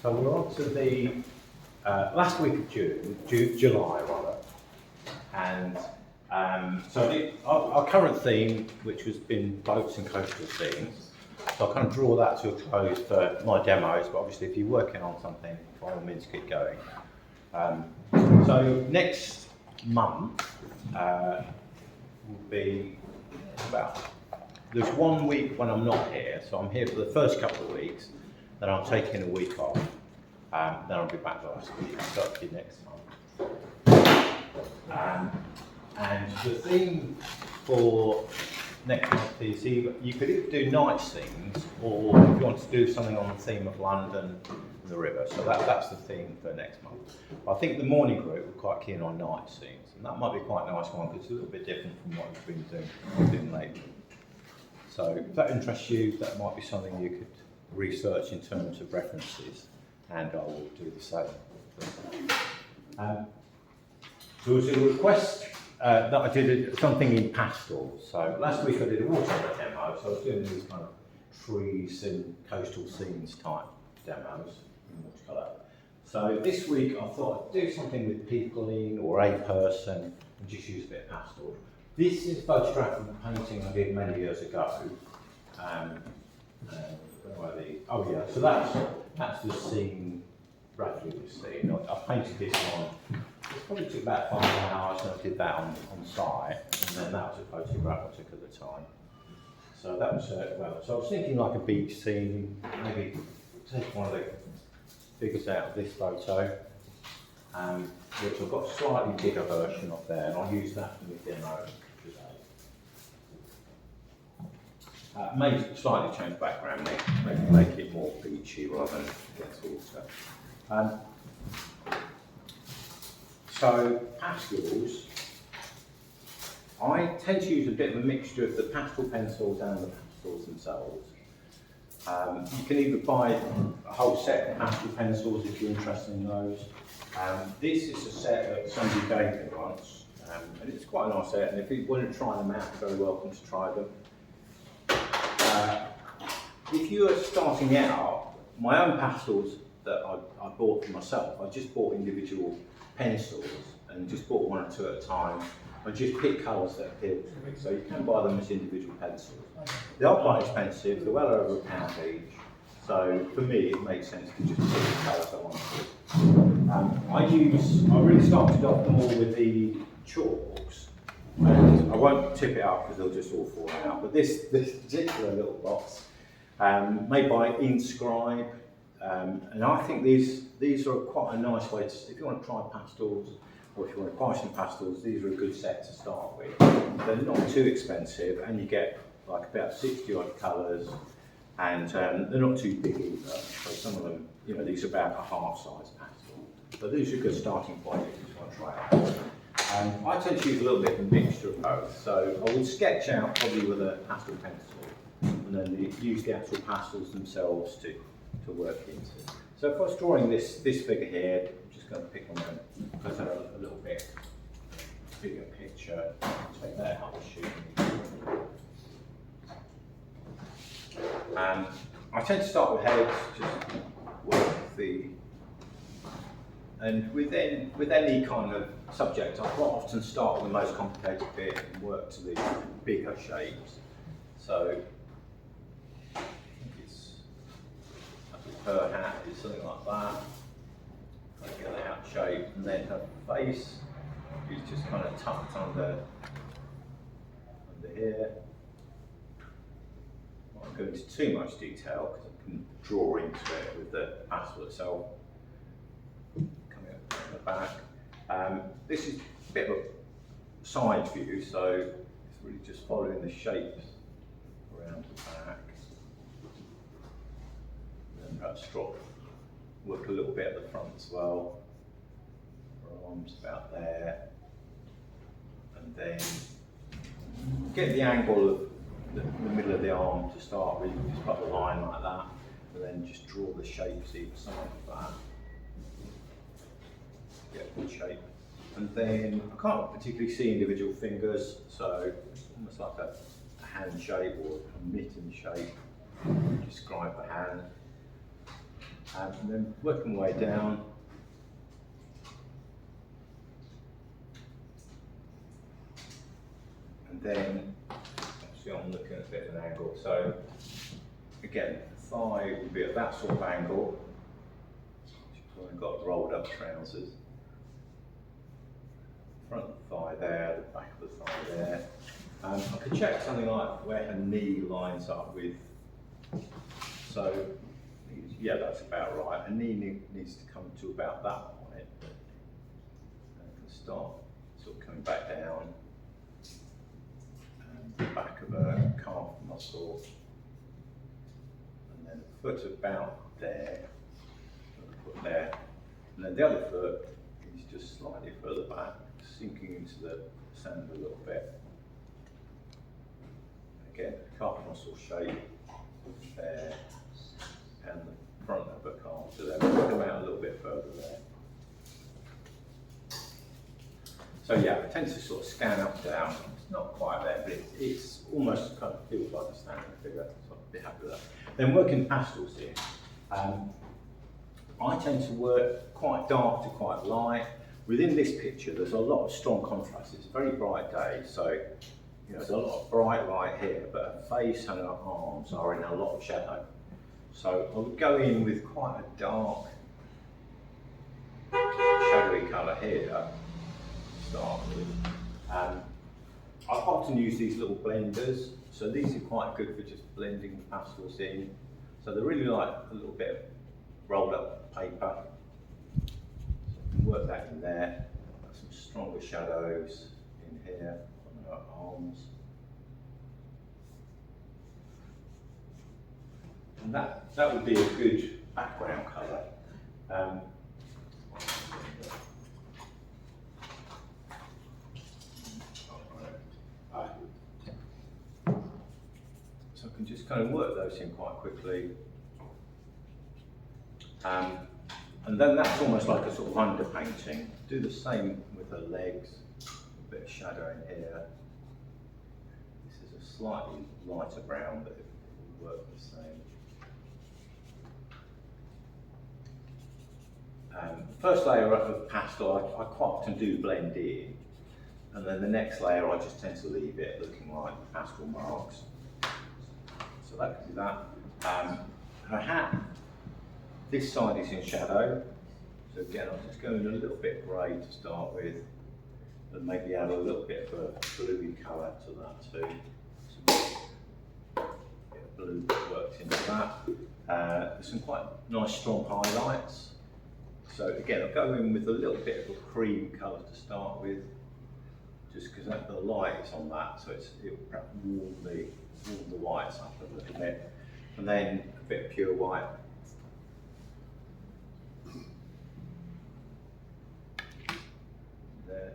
So we're on to the last week of July rather, and our current theme, which has been boats and coastal scenes, so I'll kind of draw that to a close for my demos, but obviously if you're working on something, by all means keep going. So next month will be there's 1 week when I'm not here, so I'm here for the first couple of weeks, then I'm taking a week off, then I'll be back the last week, so that'll be next month. And the theme for next month is either, you could either do night scenes, or if you want to do something on the theme of London and the river, so that's the theme for next month. I think the morning group were quite keen on night scenes, and that might be quite a nice one because it's a little bit different from what we've been doing lately. So if that interests you, that might be something you could research in terms of references, and I will do the same. There was a request that I did something in pastels. So last week I did a watercolour demo, so I was doing these kind of trees and coastal scenes type demos in watercolour. So this week I thought I'd do something with peopling or a person and just use a bit of pastel. This is a photograph of a painting I did many years ago. Where are they? Oh yeah, so that's the scene, roughly the scene. I painted this one. It probably took about 5 hours, and I did that on site, and then that was a photograph I took at the time. So that was so I was thinking like a beach scene, maybe take one of the figures out of this photo, which I've got a slightly bigger version of there, and I'll use that for the demo today. Maybe slightly change background, make it more beachy rather than against water. So pastels, I tend to use a bit of a mixture of the pastel pencils and the pastels themselves. You can either buy a whole set of pastel pencils if you're interested in those. This is a set that somebody gave me once, and it's quite a nice set, and if you want to try them out, you're very welcome to try them. If you are starting out, my own pastels that I bought for myself, I just bought individual pencils and just bought 1 or 2 at a time. I just pick colours that appeal to me, so you can buy them as individual pencils. They are quite expensive, they're well over £1 each, so for me it makes sense to just pick the colours I want to. I really started off more with the chalks, and I won't tip it up because they'll just all fall out, but this particular little box, made by Inscribe, and I think these are quite a nice way to, if you want to try pastels, or if you want to buy some pastels, these are a good set to start with. They're not too expensive, and you get like about 60 odd colours, and they're not too big either. So some of them, these are about a half-size pastel. But these are a good starting point if you just want to try it out. I tend to use a little bit of a mixture of both. So I would sketch out probably with a pastel pencil, and then use the actual pastels themselves to work into. So if I was drawing this figure here, I'm just going to pick on them, put a little bit bigger picture, take that out of shooting. I tend to start with heads, just work and with any kind of subject, I quite often start with the most complicated bit and work to the bigger shapes. So I think it's her hat is something like that. I get it out shape, and then her face is just kind of tucked under here. I won't go into too much detail because I can draw into it with the pastel itself. Coming up the back. This is a bit of a side view, so it's really just following the shapes around the back. And perhaps work a little bit at the front as well. Her arms about there. And then get the angle of the middle of the arm to start with, just put a line like that, and then just draw the shapes either side of that. Get a good shape. And then I can't particularly see individual fingers, so it's almost like a hand shape or a mitten shape. Describe the hand. And then working my way down. And then, actually I'm looking at a bit of an angle. So again, the thigh would be at that sort of angle. So I've got rolled up trousers. Front of the thigh there, the back of the thigh there. I could check something like where her knee lines up with. So yeah, that's about right. Her knee needs to come to about that on it. And I can start sort of coming back down. And the back of her calf muscle. And then the foot about there. The foot there. And then the other foot is just slightly further back, sinking into the sand a little bit. Again, calf muscle shape there. And the front of the calf, so then we'll come out a little bit further there. So yeah, I tend to sort of scan up and down. It's not quite there, but it's almost kind of feels like a standing figure, so I'd be happy with that. Then working pastels here. I tend to work quite dark to quite light. Within this picture, there's a lot of strong contrast. It's a very bright day, so you know, there's a lot of bright light here, but her face and her arms are in a lot of shadow. So I would go in with quite a dark, shadowy colour here to start with. I often use these little blenders, so these are quite good for just blending the pastels in. So they're really like a little bit of rolled up paper. So I can work that in there. Got some stronger shadows in here on her arms. And that would be a good background colour. So I can just kind of work those in quite quickly. And then that's almost like a sort of underpainting. Do the same with her legs, a bit of shadow in here. This is a slightly lighter brown, but it will work the same. First layer of pastel, I quite often do blend in, and then the next layer I just tend to leave it looking like pastel marks. So that can do that. Her hat, this side is in shadow, so again I'll just go in a little bit grey to start with, and maybe add a little bit of a bluey colour to that too. Some bit of blue worked into that. There's some quite nice strong highlights. So again, I'll go in with a little bit of a cream colour to start with, just because the light is on that, so it'll perhaps warm the whites up a little bit. And then a bit of pure white. There.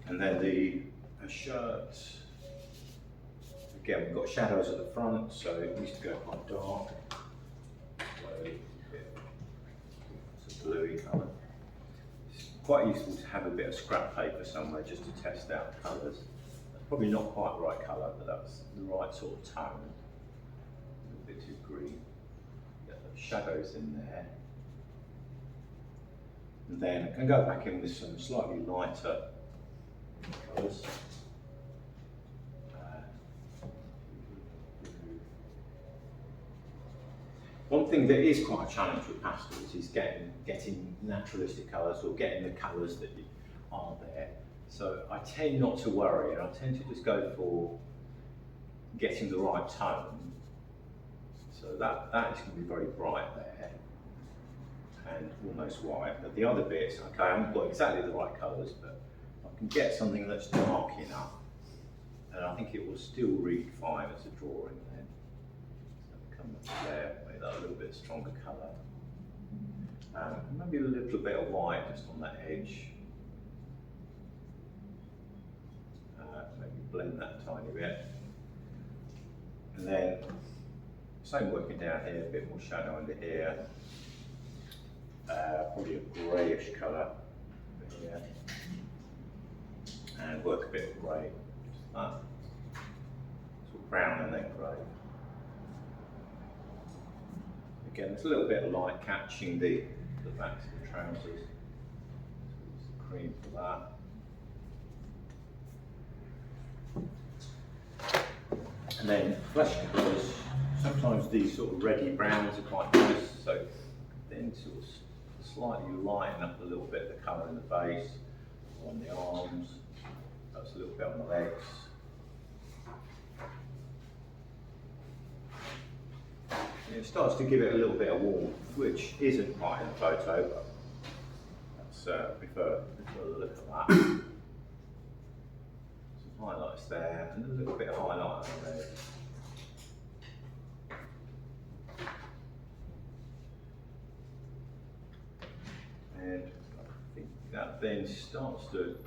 And then a shirt. Again, we've got shadows at the front, so it needs to go quite dark. So it's a bluey colour. It's quite useful to have a bit of scrap paper somewhere just to test out the colours. That's probably not quite the right colour, but that's the right sort of tone. A little bit too green. Get the shadows in there. And then I can go back in with some slightly lighter colours. One thing that is quite a challenge with pastels is getting naturalistic colours, or getting the colours that are there. So I tend not to worry, and I tend to just go for getting the right tone. So that is going to be very bright there, and almost white. But the other bits, okay, I haven't got exactly the right colours, but I can get something that's dark enough, and I think it will still read fine as a drawing then. So come up there. That a little bit stronger colour. Maybe a little bit of white just on that edge. Maybe blend that a tiny bit. And then, same working down here, a bit more shadow under here. Probably a greyish colour here. And work a bit of grey, just that. Sort of brown and then grey. Again, there's a little bit of light catching the backs of the trousers. So cream for that. And then flesh colours, sometimes these sort of reddy browns are quite nice, so then sort of slightly lighten up a little bit the colour in the face, on the arms, perhaps a little bit on the legs. And it starts to give it a little bit of warmth, which isn't quite in the photo, but that's, prefer the look of that. Some highlights there, and a little bit of highlight on the red. And I think that then starts to,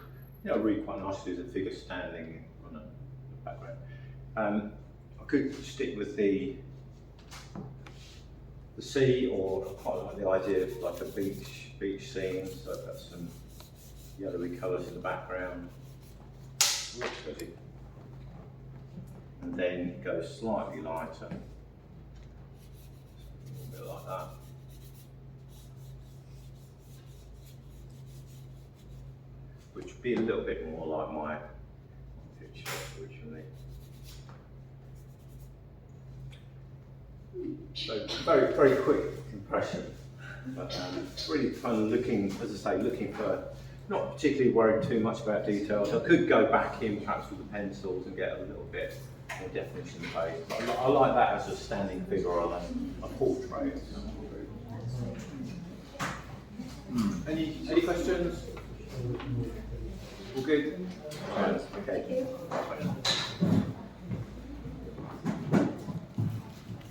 read quite nicely as a figure standing on the background. I could stick with the sea, or I quite like the idea of like a beach scene, so I've got some yellowy colours in the background. And then it goes slightly lighter, a little bit like that. Which would be a little bit more like my picture originally. So very, very quick impression, but really kind of looking, as I say, looking for, not particularly worried too much about details. I could go back in perhaps with the pencils and get a little bit more definition in the face, but I like that as a standing figure or a portrait. Any questions? All good? Okay.